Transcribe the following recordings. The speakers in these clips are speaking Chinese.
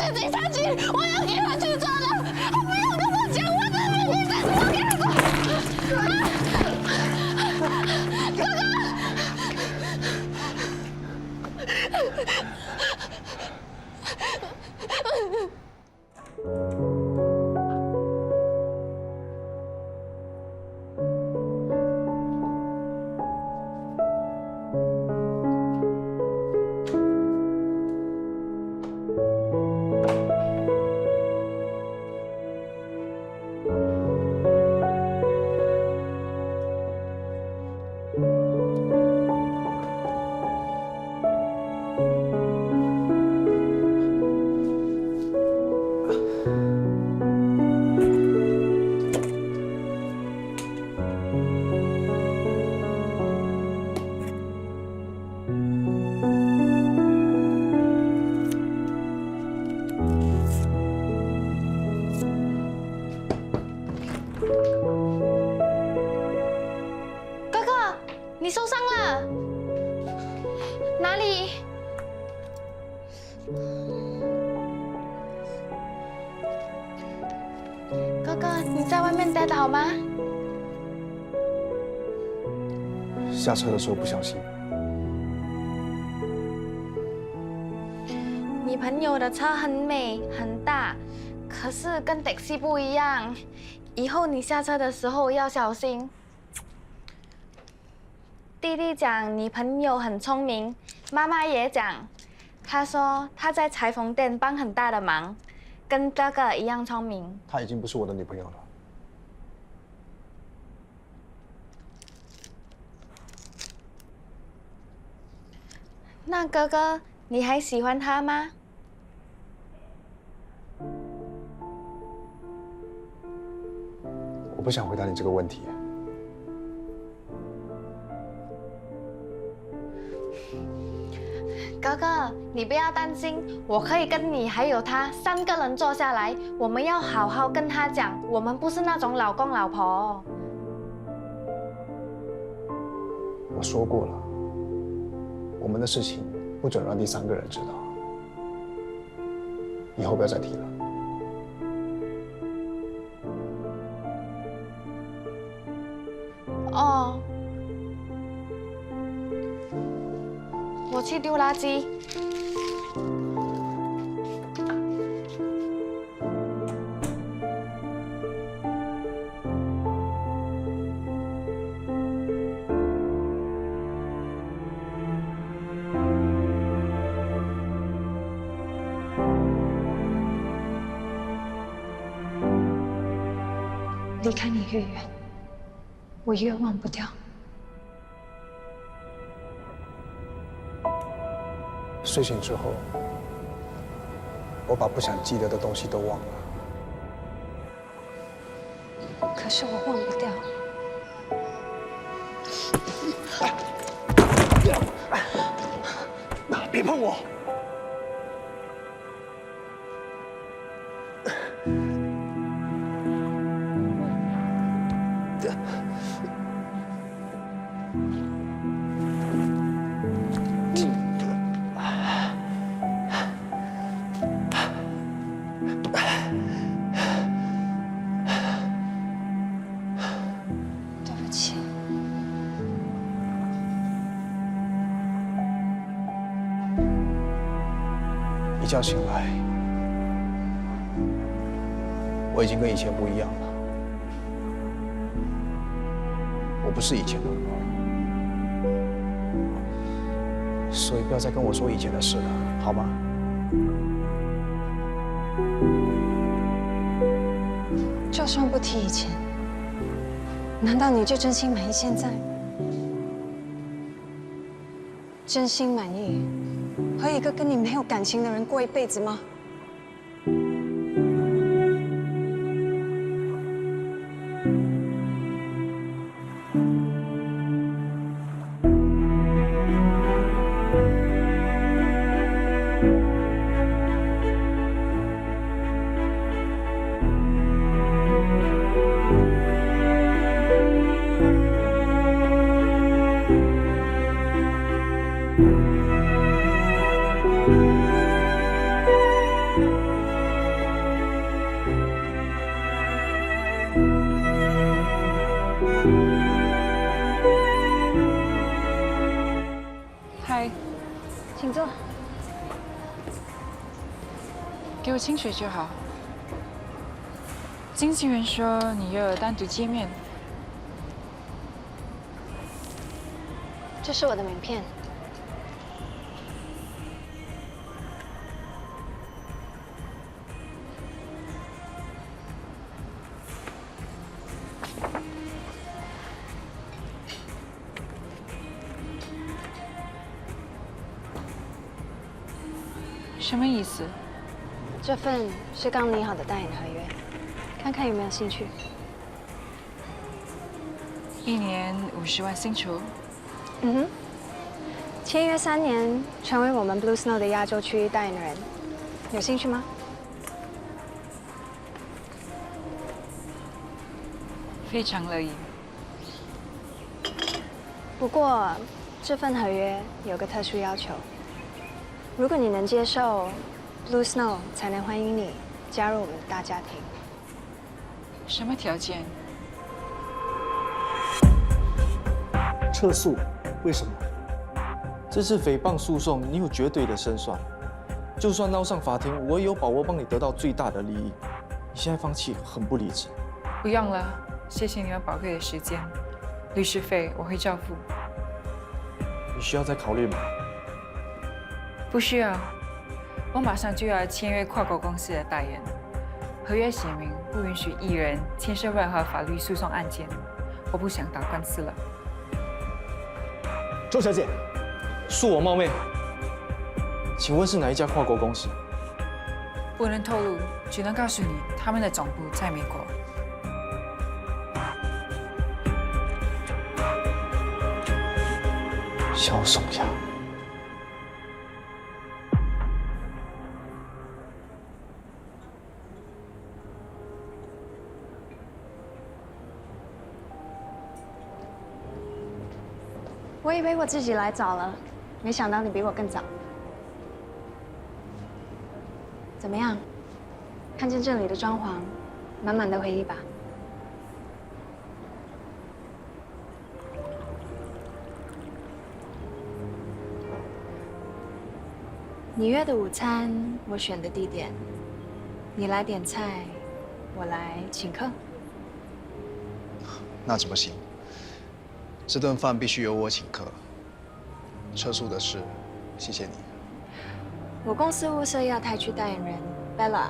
是警察局，我要给他去抓了。他不要跟我讲，我的命令在我给他抓。哥哥，你受伤了？哪里？哥哥，你在外面跌倒吗？下车的时候不小心。你朋友的车很美很大，可是跟taxi不一样。以后你下车的时候要小心。弟弟讲你朋友很聪明，妈妈也讲，她说她在裁缝店帮很大的忙，跟哥哥一样聪明。她已经不是我的女朋友了。那哥哥，你还喜欢她吗？我不想回答你这个问题。哥哥，你不要担心，我可以跟你还有他3个人坐下来，我们要好好跟他讲，我们不是那种老公老婆。我说过了，我们的事情不准让第3个人知道，以后不要再提了。哦，我去丢垃圾。离开你越远，我越忘不掉。睡醒之后，我把不想记得的东西都忘了。可是我忘不掉。别碰我！对不起。一觉醒来，我已经跟以前不一样了。我不是以前的我，所以不要再跟我说以前的事了，好吗？就算不提以前，难道你就真心满意现在？真心满意和一个跟你没有感情的人过一辈子吗？给我清水就好。经纪人说你要单独见面。这是我的名片。什么意思？这份是刚拟好的代言合约，看看有没有兴趣。1年50万薪酬。嗯哼，签约3年，成为我们 Blue Snow 的亚洲区域代言人，有兴趣吗？非常乐意。不过这份合约有个特殊要求，如果你能接受 ，Blue Snow 才能欢迎你加入我们的大家庭。什么条件？撤诉？为什么？这次诽谤诉讼，你有绝对的胜算。就算闹上法庭，我也有把握帮你得到最大的利益。你现在放弃很不理智。不用了，谢谢你们宝贵的时间，律师费我会照付。你需要再考虑吗？不需要，我马上就要签约跨国公司的代言，合约写明不允许艺人牵涉任何法律诉讼案件，我不想打官司了。周小姐，恕我冒昧，请问是哪一家跨国公司？不能透露，只能告诉你他们的总部在美国。萧颂雅。我以为我自己来早了，没想到你比我更早。怎么样？看见这里的装潢，满满的回忆吧。你约的午餐，我选的地点，你来点菜，我来请客。那怎么行？这顿饭必须由我请客。撤诉的事，谢谢你。我公司物色亚太区代言人 Bella，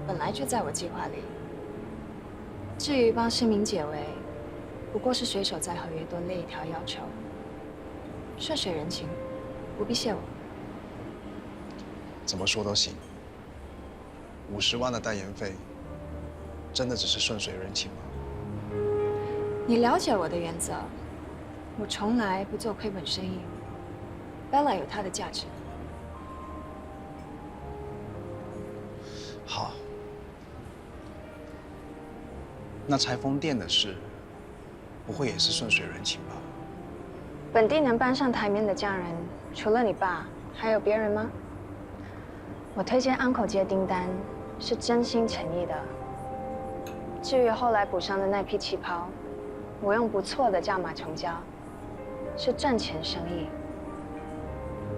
本来就在我计划里。至于帮市民解围，不过是随手在合约多列一条要求，顺水人情，不必谢我。怎么说都行。50万的代言费，真的只是顺水人情吗？你了解我的原则，我从来不做亏本生意。Bella 有她的价值。好。那裁缝店的事，不会也是顺水人情吧？本地能搬上台面的匠人，除了你爸，还有别人吗？我推荐安口接订单，是真心诚意的。至于后来补上的那批旗袍，我用不错的价码成交，是赚钱生意。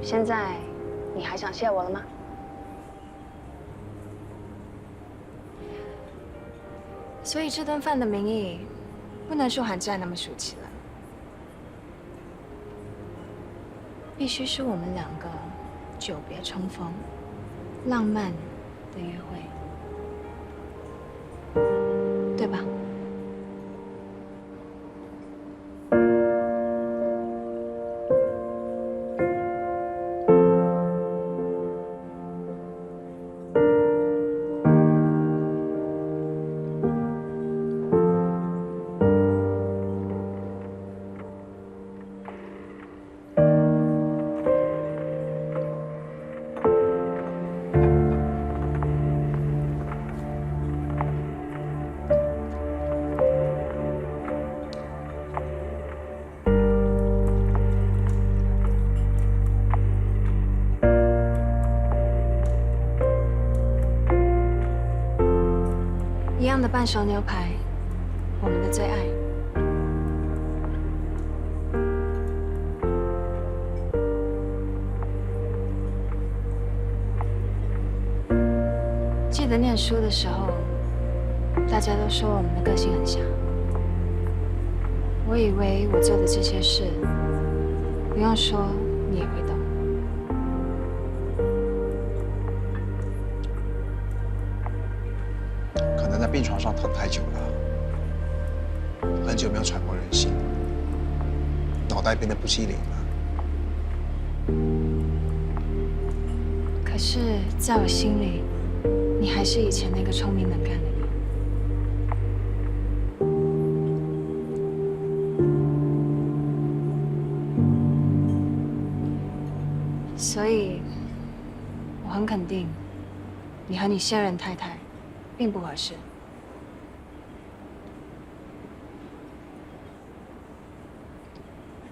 现在，你还想谢我了吗？所以这顿饭的名义，不能说还债那么俗气了，必须是我们2个久别重逢、浪漫的约会，对吧？一样的半熟牛排，我们的最爱。记得念书的时候，大家都说我们的个性很像。我以为我做的这些事，不用说你也会懂。可能在病床上躺太久了，很久没有揣摩人心，脑袋变得不机灵了。可是，在我心里，你还是以前那个聪明能干的你。所以，我很肯定，你和你现任太太并不合适。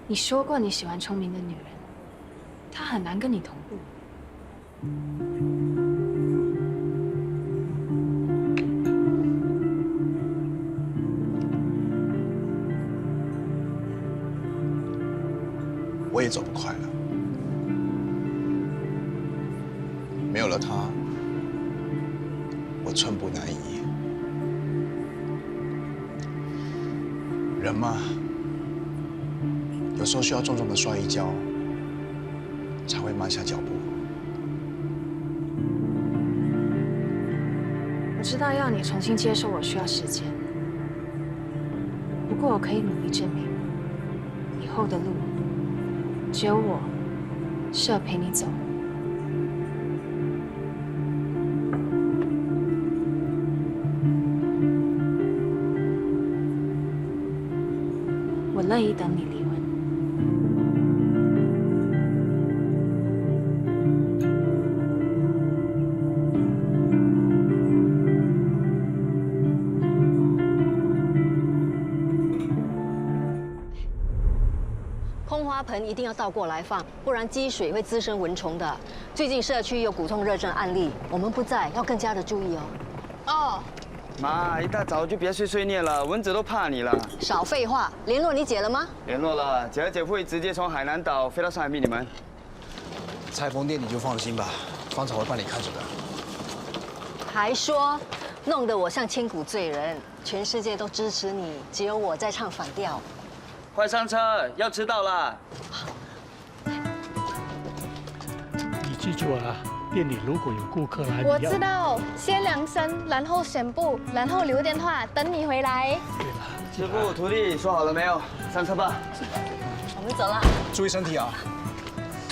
你说过你喜欢聪明的女人，她很难跟你同步。我也走不快了，没有了他，我寸步难移。人嘛，有时候需要重重的摔一跤，才会慢下脚步。我知道要你重新接受我需要时间，不过我可以努力证明，以后的路只有我适合陪你走。我乐意等你离婚。空花盆一定要倒过来放，不然积水会滋生蚊虫的。最近社区有骨痛热症案例，我们不在，要更加的注意哦。哦，妈，一大早就别碎碎念了，蚊子都怕你了。少废话，联络你姐了吗？联络了，姐和姐夫会直接从海南岛飞到上海密你们。裁缝店你就放心吧，芳草会帮你看着的。还说弄得我像千古罪人，全世界都支持你，只有我在唱反调。快上车，要迟到了。你记住啊，店里如果有顾客来，我你要知道，先量身，然后选布，然后留电话，等你回来。对了，师傅，徒弟说好了没有？上车吧。我们走了。注意身体啊！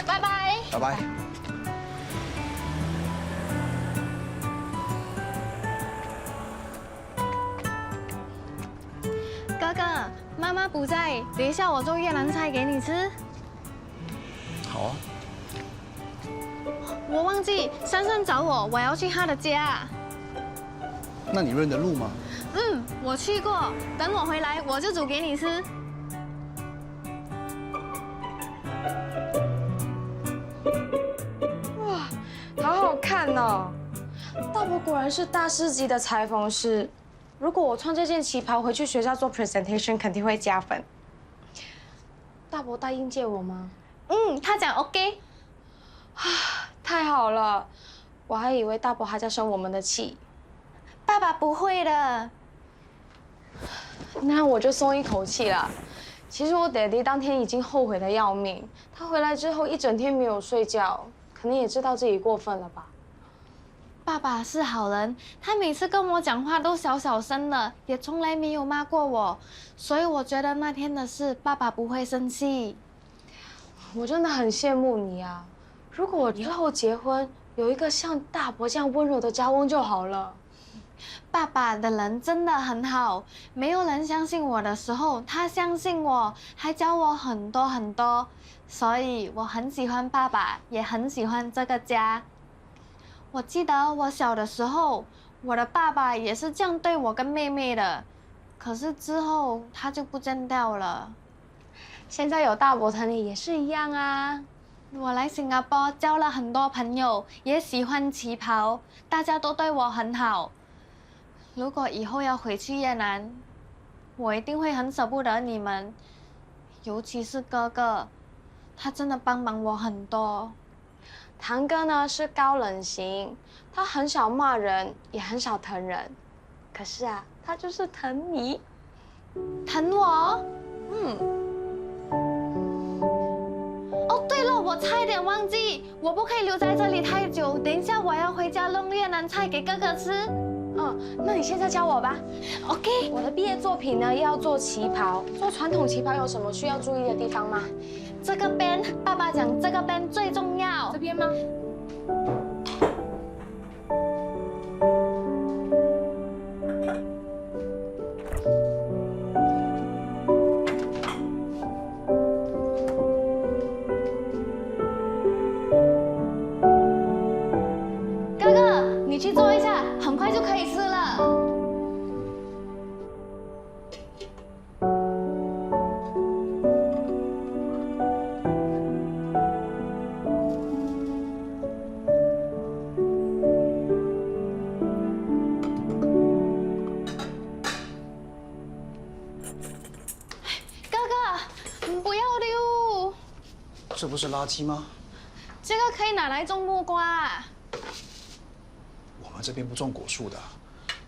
拜拜。拜拜。哥哥，妈妈不在，等一下我做越南菜给你吃。好啊。我忘记珊珊找我，我要去她的家。那你认得路吗？嗯，我去过，等我回来我就煮给你吃。哇，好好看哦！大伯果然是大师级的裁缝师。如果我穿这件旗袍回去学校做 presentation， 肯定会加分。大伯答应借我吗？嗯，他讲 OK。太好了，我还以为大伯还在生我们的气。爸爸不会的。那我就松一口气了。其实我爹地当天已经后悔得要命，他回来之后一整天没有睡觉，可能也知道自己过分了吧。爸爸是好人，他每次跟我讲话都小小声的，也从来没有骂过我，所以我觉得那天的事，爸爸不会生气。我真的很羡慕你啊！如果我以后结婚，有一个像大伯这样温柔的家翁就好了。爸爸的人真的很好，没有人相信我的时候，他相信我，还教我很多很多，所以我很喜欢爸爸，也很喜欢这个家。我记得我小的时候，我的爸爸也是这样对我跟妹妹的，可是之后他就不见掉了。现在有大伯疼你也是一样啊。我来新加坡交了很多朋友，也喜欢旗袍，大家都对我很好。如果以后要回去越南，我一定会很舍不得你们，尤其是哥哥，他真的帮忙我很多。堂哥呢是高冷型，他很少骂人，也很少疼人。可是啊，他就是疼你，疼我。嗯，哦，对了，我差一点忘记，我不可以留在这里太久，等一下我要回家弄越南菜给哥哥吃。那你现在教我吧。 OK。我的毕业作品呢要做旗袍，做传统旗袍有什么需要注意的地方吗？这个边，爸爸讲这个边最重要。这边吗？哥哥，你去做一下，很快就可以吃了。哥哥，不要丢，这不是垃圾吗？这个可以拿来种木瓜。我们这边不种果树的，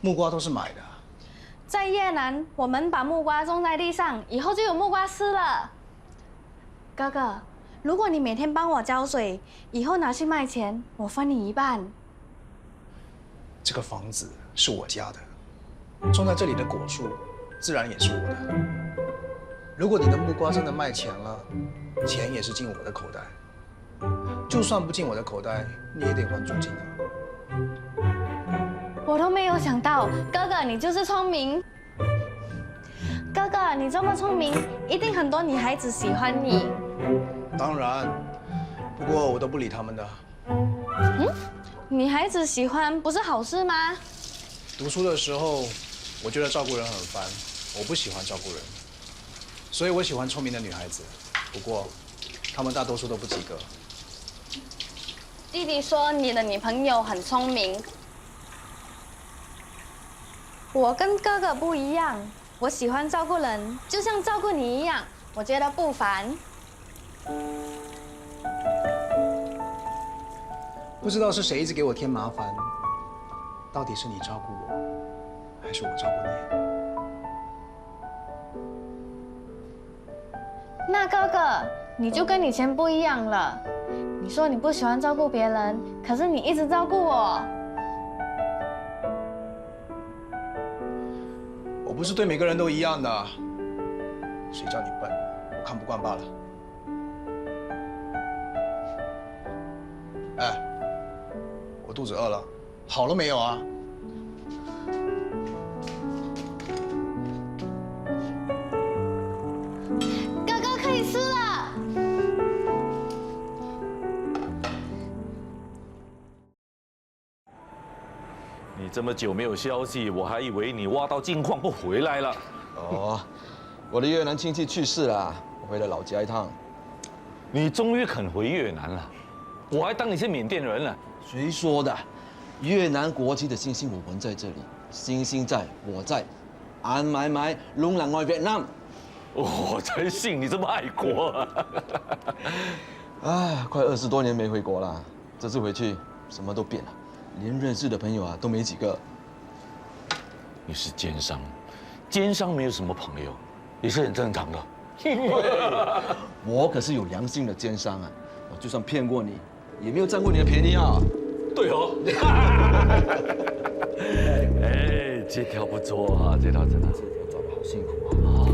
木瓜都是买的。在越南，我们把木瓜种在地上，以后就有木瓜吃了。哥哥，如果你每天帮我浇水，以后拿去卖钱，我分你一半。这个房子是我家的，种在这里的果树自然也是我的。如果你的木瓜真的卖钱了，钱也是进我的口袋。就算不进我的口袋，你也得还租金啊。我都没有想到，哥哥你就是聪明。哥哥，你这么聪明，一定很多女孩子喜欢你。当然，不过我都不理他们的。女孩子喜欢不是好事吗？读书的时候，我觉得照顾人很烦，我不喜欢照顾人，所以我喜欢聪明的女孩子。不过，她们大多数都不及格。弟弟说你的女朋友很聪明。我跟哥哥不一样，我喜欢照顾人，就像照顾你一样，我觉得不烦。不知道是谁一直给我添麻烦，到底是你照顾我，还是我照顾你？那哥哥，你就跟以前不一样了。你说你不喜欢照顾别人，可是你一直照顾我。我不是对每个人都一样的，谁叫你笨，我看不惯罢了。哎，我肚子饿了，好了没有啊？哥哥可以吃了。你这么久没有消息，我还以为你挖到金矿不回来了。哦，我的越南亲戚去世了，我回了老家一趟。你终于肯回越南了，我还当你是缅甸人了。谁说的？越南国旗的星星我纹在这里，星星在，我在。安埋埋，龙南外越南。我才信你这么爱国啊！哎，快20多年没回国了，这次回去什么都变了，连认识的朋友啊都没几个。你是奸商，奸商没有什么朋友，也是很正常的。我可是有良心的奸商啊！我就算骗过你，也没有占过你的便宜啊！对哦。哎，这条不错啊，这条真的。这条抓得好辛苦啊！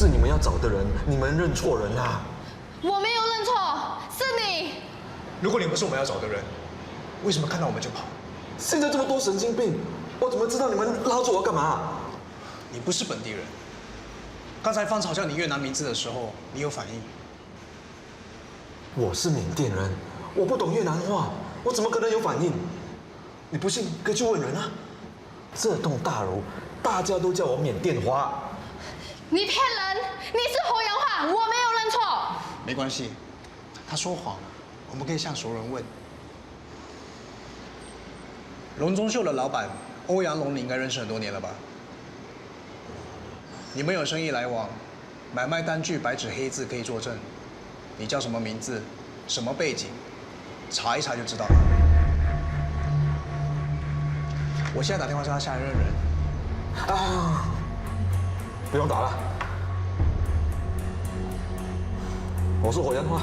是你们要找的人，你们认错人啦。我没有认错，是你。如果你不是我们要找的人，为什么看到我们就跑？现在这么多神经病，我怎么知道你们拉住我干嘛？你不是本地人。刚才芳草叫你越南名字的时候，你有反应。我是缅甸人，我不懂越南话，我怎么可能有反应？你不信可以去问人啊。这栋大楼大家都叫我缅甸花。你骗人！你是侯阳话，我没有认错。没关系，他说谎，我们可以向熟人问。龙中秀的老板欧阳龙，你应该认识很多年了吧？你们有生意来往，买卖单据白纸黑字可以作证。你叫什么名字，什么背景，查一查就知道了。我现在打电话叫他下来认人。啊，不用打了。我是火焰花，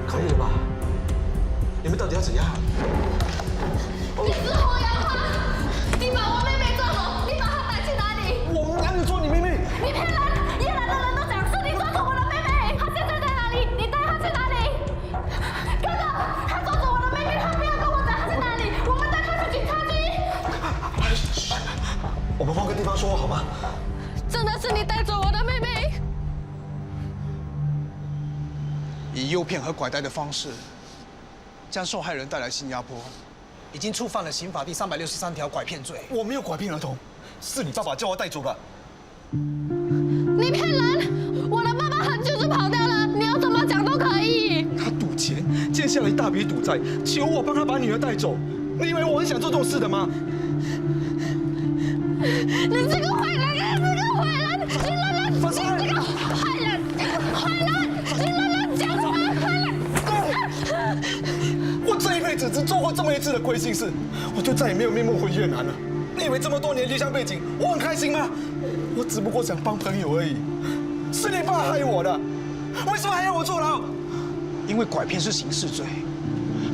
可以了吧？你们到底要怎样？你是侯阳花，你把我妹妹抓走，你把她带去哪里？我哪里抓你妹妹？你骗人！越南的人都讲是你抓走我的妹妹，她现在在哪里？你带她去哪里？哥哥，他抓走我的妹妹，他不要跟我讲她在哪里，我们带她去警察局。我们换个地方说好吗？真的是你带走我的妹妹？以诱骗和拐带的方式，将受害人带来新加坡，已经触犯了刑法第363条拐骗罪。我没有拐骗儿童，是你爸爸叫我带走的。你骗人！我的爸爸很久就跑掉了，你要怎么讲都可以。他赌钱欠下了一大笔赌债，求我帮他把女儿带走。你以为我很想做这种事的吗？你这个坏人！你这个坏人！你乱乱！放开！你这个坏人！坏人！你乱乱讲什么？坏人！我这一辈子只做过这么一次的亏心事，我就再也没有面目回越南了。你以为这么多年离乡背景，我很开心吗？我只不过想帮朋友而已。是你爸害我的，为什么还要我坐牢？因为拐骗是刑事罪，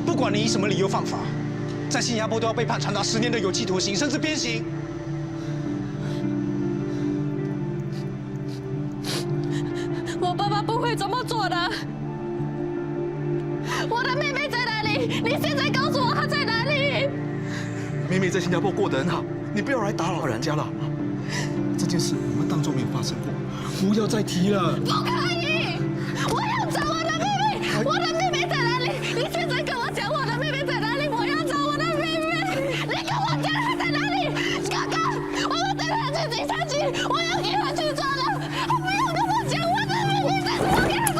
不管你以什么理由犯法，在新加坡都要被判长达10年的有期徒刑，甚至鞭刑。我爸爸不会这么做的。我的妹妹在哪里？你现在告诉我她在哪里？妹妹在新加坡过得很好，你不要来打扰人家了。这件事我们当作没有发生过，不要再提了。不可以！我要找我的妹妹！我的妹妹在哪里？你现在跟我讲我的妹妹在哪里？我要找我的妹妹！你跟我讲她在哪里？哥哥，我们带她去警察局，我要给她去抓了！他不要跟我讲我的妹妹在哪里！我给她说。